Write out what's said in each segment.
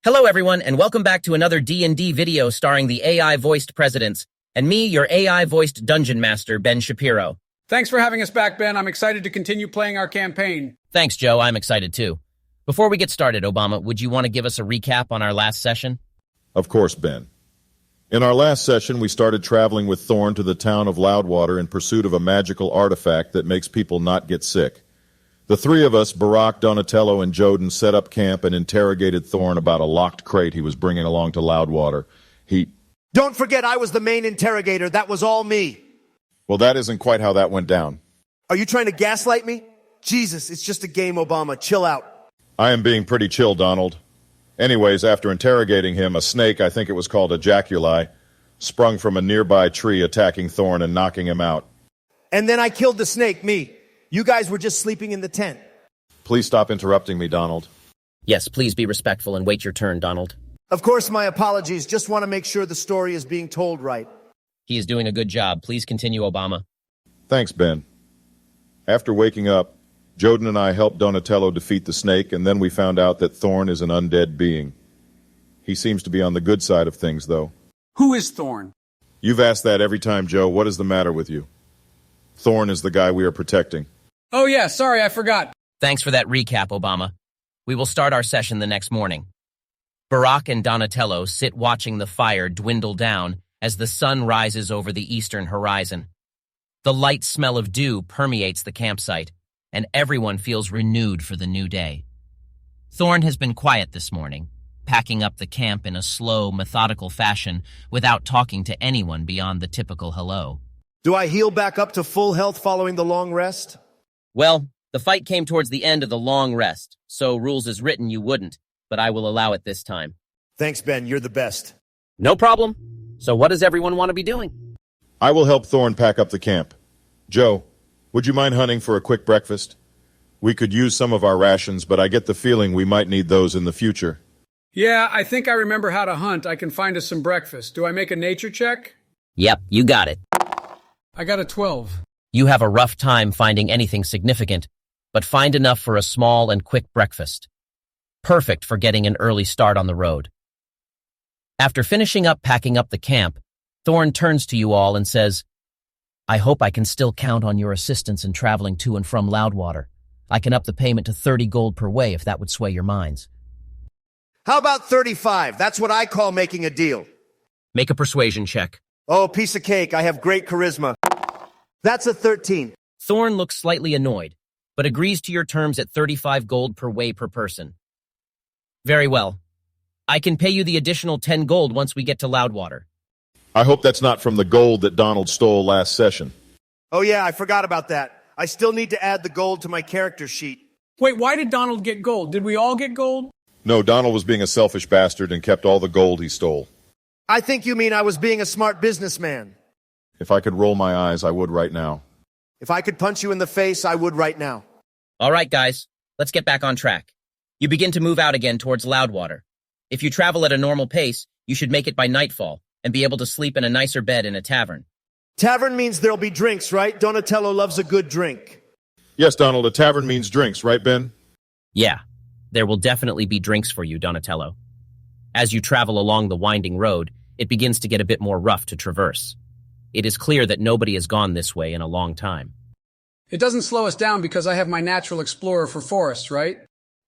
Hello everyone, and welcome back to another D&D video starring the AI-voiced presidents, and me, your AI-voiced dungeon master, Ben Shapiro. Thanks for having us back, Ben. I'm excited to continue playing our campaign. Thanks, Joe. I'm excited too. Before we get started, Obama, would you want to give us a recap on our last session? Of course, Ben. In our last session, we started traveling with Thorn to the town of Loudwater in pursuit of a magical artifact that makes people not get sick. The three of us, Barack, Donatello, and Joden, set up camp and interrogated Thorn about a locked crate he was bringing along to Loudwater. Don't forget I was the main interrogator. That was all me. Well, that isn't quite how that went down. Are you trying to gaslight me? Jesus, it's just a game, Obama. Chill out. I am being pretty chill, Donald. Anyways, after interrogating him, a snake, I think it was called a jaculi, sprung from a nearby tree, attacking Thorn and knocking him out. And then I killed the snake, me. You guys were just sleeping in the tent. Please stop interrupting me, Donald. Yes, please be respectful and wait your turn, Donald. Of course, my apologies. Just want to make sure the story is being told right. He is doing a good job. Please continue, Obama. Thanks, Ben. After waking up, Joden and I helped Donatello defeat the snake, and then we found out that Thorn is an undead being. He seems to be on the good side of things, though. Who is Thorn? You've asked that every time, Joe. What is the matter with you? Thorn is the guy we are protecting. Oh yeah, sorry, I forgot. Thanks for that recap, Obama. We will start our session the next morning. Barack and Donatello sit watching the fire dwindle down as the sun rises over the eastern horizon. The light smell of dew permeates the campsite, and everyone feels renewed for the new day. Thorn has been quiet this morning, packing up the camp in a slow, methodical fashion without talking to anyone beyond the typical hello. Do I heal back up to full health following the long rest? Well, the fight came towards the end of the long rest, so rules as written you wouldn't, but I will allow it this time. Thanks, Ben. You're the best. No problem. So what does everyone want to be doing? I will help Thorn pack up the camp. Joe, would you mind hunting for a quick breakfast? We could use some of our rations, but I get the feeling we might need those in the future. Yeah, I think I remember how to hunt. I can find us some breakfast. Do I make a nature check? Yep, you got it. I got a 12. You have a rough time finding anything significant, but find enough for a small and quick breakfast. Perfect for getting an early start on the road. After finishing up packing up the camp, Thorn turns to you all and says, I hope I can still count on your assistance in traveling to and from Loudwater. I can up the payment to 30 gold per way if that would sway your minds. How about 35? That's what I call making a deal. Make a persuasion check. Oh, piece of cake. I have great charisma. That's a 13. Thorn looks slightly annoyed, but agrees to your terms at 35 gold per way per person. Very well. I can pay you the additional 10 gold once we get to Loudwater. I hope that's not from the gold that Donald stole last session. Oh yeah, I forgot about that. I still need to add the gold to my character sheet. Wait, why did Donald get gold? Did we all get gold? No, Donald was being a selfish bastard and kept all the gold he stole. I think you mean I was being a smart businessman. If I could roll my eyes, I would right now. If I could punch you in the face, I would right now. All right, guys, let's get back on track. You begin to move out again towards Loudwater. If you travel at a normal pace, you should make it by nightfall and be able to sleep in a nicer bed in a tavern. Tavern means there'll be drinks, right? Donatello loves a good drink. Yes, Donald, a tavern means drinks, right, Ben? Yeah, there will definitely be drinks for you, Donatello. As you travel along the winding road, it begins to get a bit more rough to traverse. It is clear that nobody has gone this way in a long time. It doesn't slow us down because I have my natural explorer for forests, right?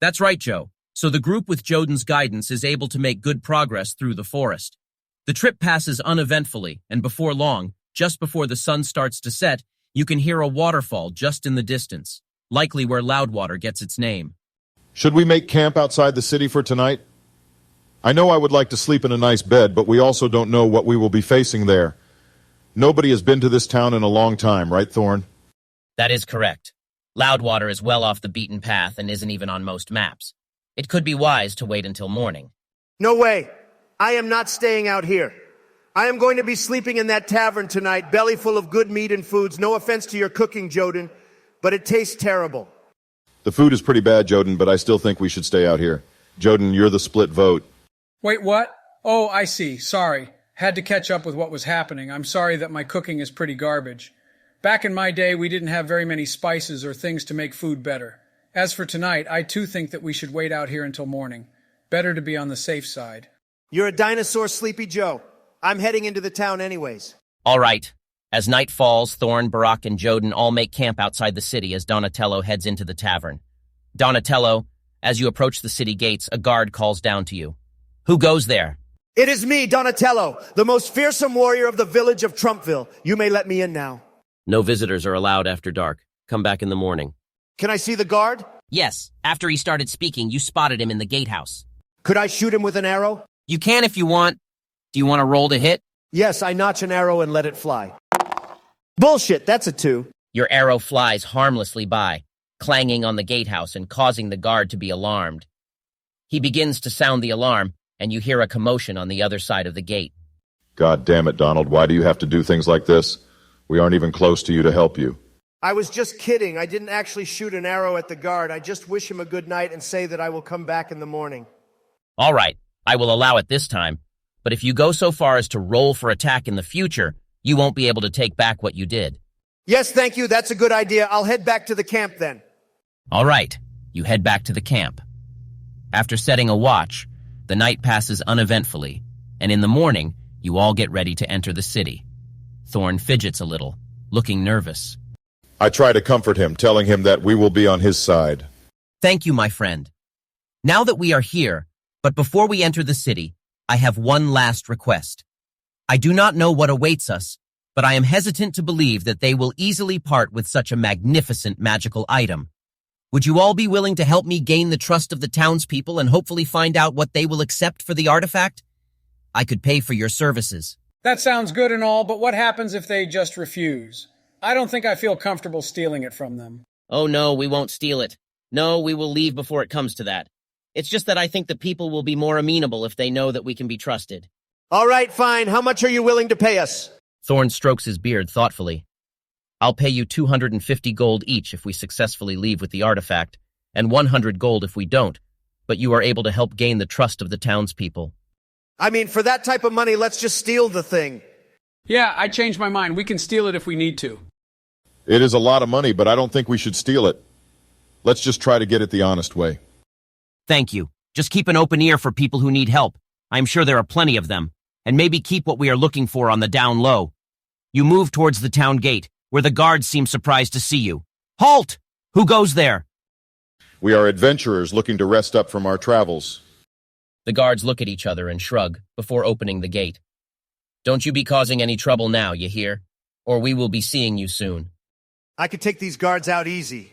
That's right, Joe. So the group with Joden's guidance is able to make good progress through the forest. The trip passes uneventfully, and before long, just before the sun starts to set, you can hear a waterfall just in the distance, likely where Loudwater gets its name. Should we make camp outside the city for tonight? I know I would like to sleep in a nice bed, but we also don't know what we will be facing there. Nobody has been to this town in a long time, right, Thorn? That is correct. Loudwater is well off the beaten path and isn't even on most maps. It could be wise to wait until morning. No way. I am not staying out here. I am going to be sleeping in that tavern tonight, belly full of good meat and foods. No offense to your cooking, Joden, but it tastes terrible. The food is pretty bad, Joden, but I still think we should stay out here. Joden, you're the split vote. Wait, what? Oh, I see. Sorry. Had to catch up with what was happening. I'm sorry that my cooking is pretty garbage. Back in my day, we didn't have very many spices or things to make food better. As for tonight, I too think that we should wait out here until morning. Better to be on the safe side. You're a dinosaur, Sleepy Joe. I'm heading into the town anyways. All right. As night falls, Thorn, Barak, and Joden all make camp outside the city as Donatello heads into the tavern. Donatello, as you approach the city gates, a guard calls down to you. Who goes there? It is me, Donatello, the most fearsome warrior of the village of Trumpville. You may let me in now. No visitors are allowed after dark. Come back in the morning. Can I see the guard? Yes, after he started speaking, you spotted him in the gatehouse. Could I shoot him with an arrow? You can if you want. Do you want to roll to hit? Yes, I notch an arrow and let it fly. Bullshit, that's a 2. Your arrow flies harmlessly by, clanging on the gatehouse and causing the guard to be alarmed. He begins to sound the alarm, and you hear a commotion on the other side of the gate. God damn it, Donald. Why do you have to do things like this? We aren't even close to you to help you. I was just kidding. I didn't actually shoot an arrow at the guard. I just wish him a good night and say that I will come back in the morning. All right, I will allow it this time, but if you go so far as to roll for attack in the future, you won't be able to take back what you did. Yes, thank you. That's a good idea. I'll head back to the camp then. All right, you head back to the camp. After setting a watch, the night passes uneventfully, and in the morning, you all get ready to enter the city. Thorn fidgets a little, looking nervous. I try to comfort him, telling him that we will be on his side. Thank you, my friend. Now that we are here, but before we enter the city, I have one last request. I do not know what awaits us, but I am hesitant to believe that they will easily part with such a magnificent magical item. Would you all be willing to help me gain the trust of the townspeople and hopefully find out what they will accept for the artifact? I could pay for your services. That sounds good and all, but what happens if they just refuse? I don't think I feel comfortable stealing it from them. Oh no, we won't steal it. No, we will leave before it comes to that. It's just that I think the people will be more amenable if they know that we can be trusted. All right, fine. How much are you willing to pay us? Thorn strokes his beard thoughtfully. I'll pay you 250 gold each if we successfully leave with the artifact, and 100 gold if we don't, but you are able to help gain the trust of the townspeople. I mean, for that type of money, let's just steal the thing. Yeah, I changed my mind. We can steal it if we need to. It is a lot of money, but I don't think we should steal it. Let's just try to get it the honest way. Thank you. Just keep an open ear for people who need help. I'm sure there are plenty of them, and maybe keep what we are looking for on the down low. You move towards the town gate, where the guards seem surprised to see you. Halt! Who goes there? We are adventurers looking to rest up from our travels. The guards look at each other and shrug before opening the gate. Don't you be causing any trouble now, you hear? Or we will be seeing you soon. I could take these guards out easy.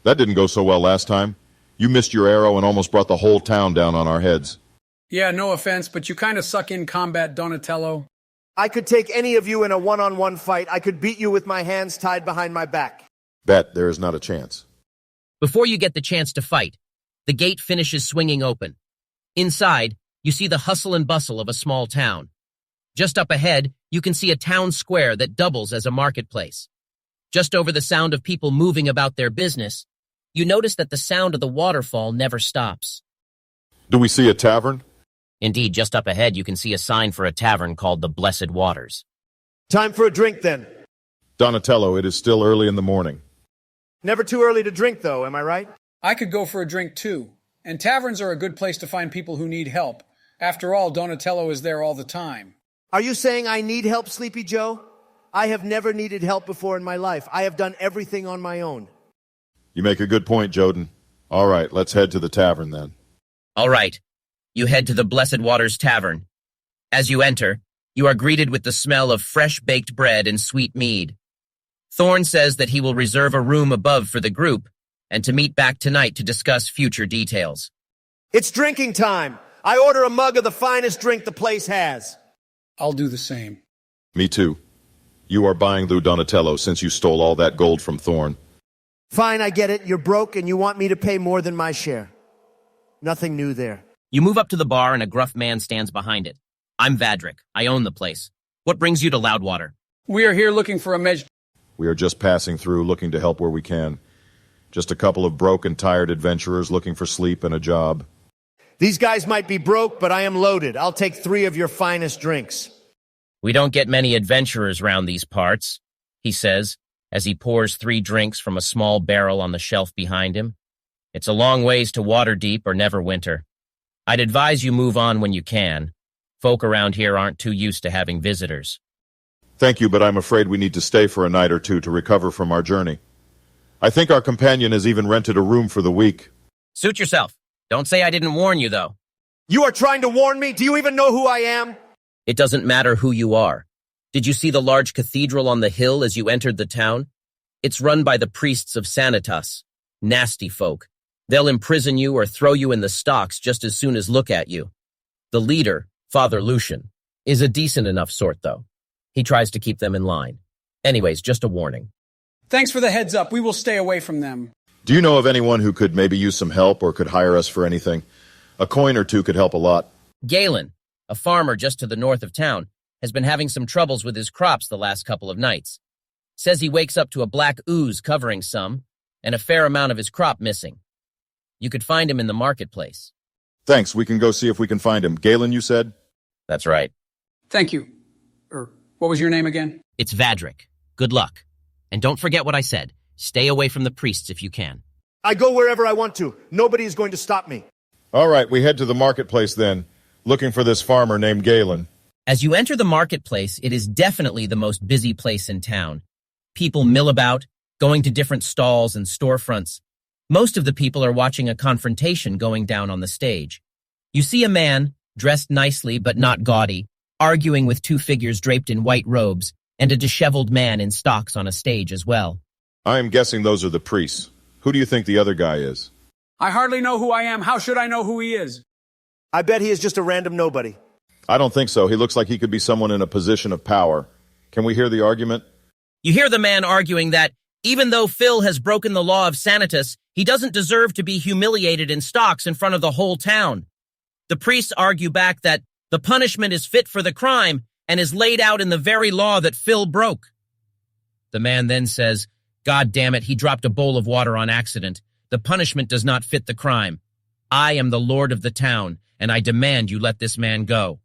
That didn't go so well last time. You missed your arrow and almost brought the whole town down on our heads. Yeah, no offense, but you kind of suck in combat, Donatello. I could take any of you in a one-on-one fight. I could beat you with my hands tied behind my back. Bet there is not a chance. Before you get the chance to fight, the gate finishes swinging open. Inside, you see the hustle and bustle of a small town. Just up ahead, you can see a town square that doubles as a marketplace. Just over the sound of people moving about their business, you notice that the sound of the waterfall never stops. Do we see a tavern? Indeed, just up ahead, you can see a sign for a tavern called the Blessed Waters. Time for a drink, then. Donatello, it is still early in the morning. Never too early to drink, though, am I right? I could go for a drink, too. And taverns are a good place to find people who need help. After all, Donatello is there all the time. Are you saying I need help, Sleepy Joe? I have never needed help before in my life. I have done everything on my own. You make a good point, Joden. All right, let's head to the tavern then. All right. You head to the Blessed Waters Tavern. As you enter, you are greeted with the smell of fresh baked bread and sweet mead. Thorn says that he will reserve a room above for the group and to meet back tonight to discuss future details. It's drinking time. I order a mug of the finest drink the place has. I'll do the same. Me too. You are buying Lou Donatello since you stole all that gold from Thorn. Fine, I get it. You're broke and you want me to pay more than my share. Nothing new there. You move up to the bar and a gruff man stands behind it. I'm Vadric. I own the place. What brings you to Loudwater? We are here looking for a We are just passing through, looking to help where we can. Just a couple of broke and tired adventurers looking for sleep and a job. These guys might be broke, but I am loaded. I'll take 3 of your finest drinks. We don't get many adventurers round these parts, he says, as he pours 3 drinks from a small barrel on the shelf behind him. It's a long ways to Waterdeep or Neverwinter. I'd advise you move on when you can. Folk around here aren't too used to having visitors. Thank you, but I'm afraid we need to stay for a night or two to recover from our journey. I think our companion has even rented a room for the week. Suit yourself. Don't say I didn't warn you, though. You are trying to warn me? Do you even know who I am? It doesn't matter who you are. Did you see the large cathedral on the hill as you entered the town? It's run by the priests of Sanitas. Nasty folk. They'll imprison you or throw you in the stocks just as soon as look at you. The leader, Father Lucian, is a decent enough sort, though. He tries to keep them in line. Anyways, just a warning. Thanks for the heads up. We will stay away from them. Do you know of anyone who could maybe use some help or could hire us for anything? A coin or two could help a lot. Galen, a farmer just to the north of town, has been having some troubles with his crops the last couple of nights. Says he wakes up to a black ooze covering some, and a fair amount of his crop missing. You could find him in the marketplace. Thanks, we can go see if we can find him. Galen, you said? That's right. Thank you. What was your name again? It's Vadric. Good luck. And don't forget what I said. Stay away from the priests if you can. I go wherever I want to. Nobody is going to stop me. All right, we head to the marketplace then, looking for this farmer named Galen. As you enter the marketplace, it is definitely the most busy place in town. People mill about, going to different stalls and storefronts. Most of the people are watching a confrontation going down on the stage. You see a man, dressed nicely but not gaudy, arguing with two figures draped in white robes, and a disheveled man in stocks on a stage as well. I am guessing those are the priests. Who do you think the other guy is? I hardly know who I am. How should I know who he is? I bet he is just a random nobody. I don't think so. He looks like he could be someone in a position of power. Can we hear the argument? You hear the man arguing that, even though Phil has broken the law of Sanitas, he doesn't deserve to be humiliated in stocks in front of the whole town. The priests argue back that the punishment is fit for the crime and is laid out in the very law that Phil broke. The man then says, God damn it, he dropped a bowl of water on accident. The punishment does not fit the crime. I am the lord of the town, and I demand you let this man go.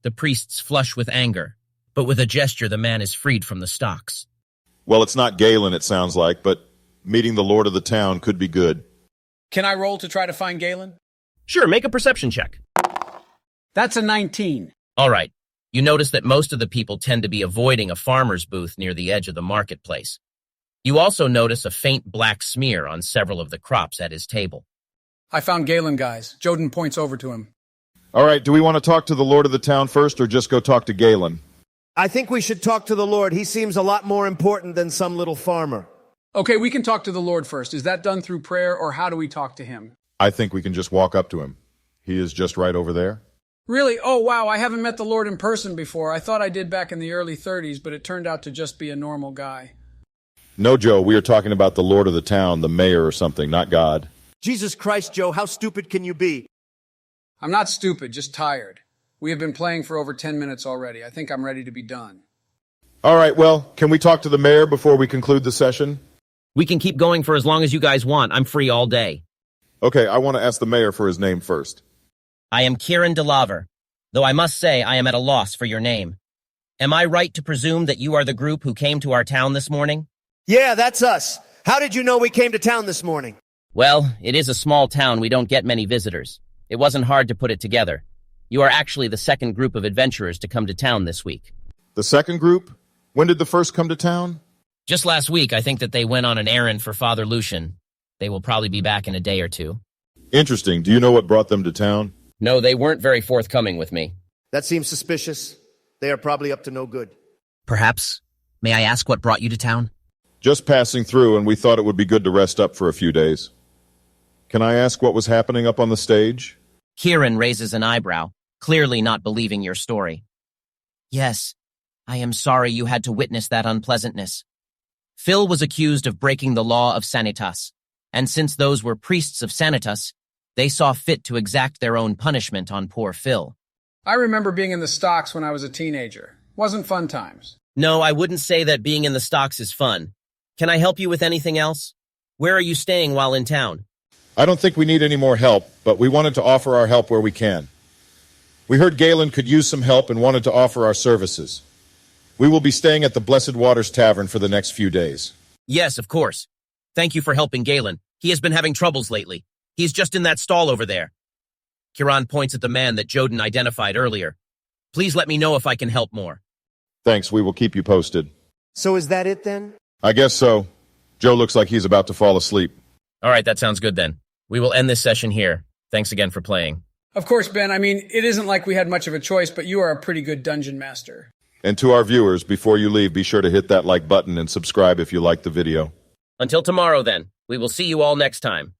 The priests flush with anger, but with a gesture the man is freed from the stocks. Well, it's not Galen, it sounds like, but meeting the lord of the town could be good. Can I roll to try to find Galen? Sure, make a perception check. That's a 19. All right. You notice that most of the people tend to be avoiding a farmer's booth near the edge of the marketplace. You also notice a faint black smear on several of the crops at his table. I found Galen, guys. Joden points over to him. All right, do we want to talk to the lord of the town first or just go talk to Galen? I think we should talk to the Lord. He seems a lot more important than some little farmer. Okay, we can talk to the Lord first. Is that done through prayer, or how do we talk to him? I think we can just walk up to him. He is just right over there. Really? Oh, wow, I haven't met the Lord in person before. I thought I did back in the early 30s, but it turned out to just be a normal guy. No, Joe, we are talking about the lord of the town, the mayor or something, not God. Jesus Christ, Joe, how stupid can you be? I'm not stupid, just tired. We have been playing for over 10 minutes already. I think I'm ready to be done. All right, well, can we talk to the mayor before we conclude the session? We can keep going for as long as you guys want. I'm free all day. Okay, I want to ask the mayor for his name first. I am Kieran DeLaver, though I must say I am at a loss for your name. Am I right to presume that you are the group who came to our town this morning? Yeah, that's us. How did you know we came to town this morning? Well, it is a small town. We don't get many visitors. It wasn't hard to put it together. You are actually the second group of adventurers to come to town this week. The second group? When did the first come to town? Just last week, I think that they went on an errand for Father Lucian. They will probably be back in a day or two. Interesting. Do you know what brought them to town? No, they weren't very forthcoming with me. That seems suspicious. They are probably up to no good. Perhaps. May I ask what brought you to town? Just passing through, and we thought it would be good to rest up for a few days. Can I ask what was happening up on the stage? Kieran raises an eyebrow, clearly not believing your story. Yes, I am sorry you had to witness that unpleasantness. Phil was accused of breaking the law of Sanitas, and since those were priests of Sanitas, they saw fit to exact their own punishment on poor Phil. I remember being in the stocks when I was a teenager. Wasn't fun times. No, I wouldn't say that being in the stocks is fun. Can I help you with anything else? Where are you staying while in town? I don't think we need any more help, but we wanted to offer our help where we can. We heard Galen could use some help and wanted to offer our services. We will be staying at the Blessed Waters Tavern for the next few days. Yes, of course. Thank you for helping Galen. He has been having troubles lately. He's just in that stall over there. Kieran points at the man that Joden identified earlier. Please let me know if I can help more. Thanks, we will keep you posted. So is that it then? I guess so. Joe looks like he's about to fall asleep. All right, that sounds good then. We will end this session here. Thanks again for playing. Of course, Ben, I mean, it isn't like we had much of a choice, but you are a pretty good dungeon master. And to our viewers, before you leave, be sure to hit that like button and subscribe if you liked the video. Until tomorrow then, we will see you all next time.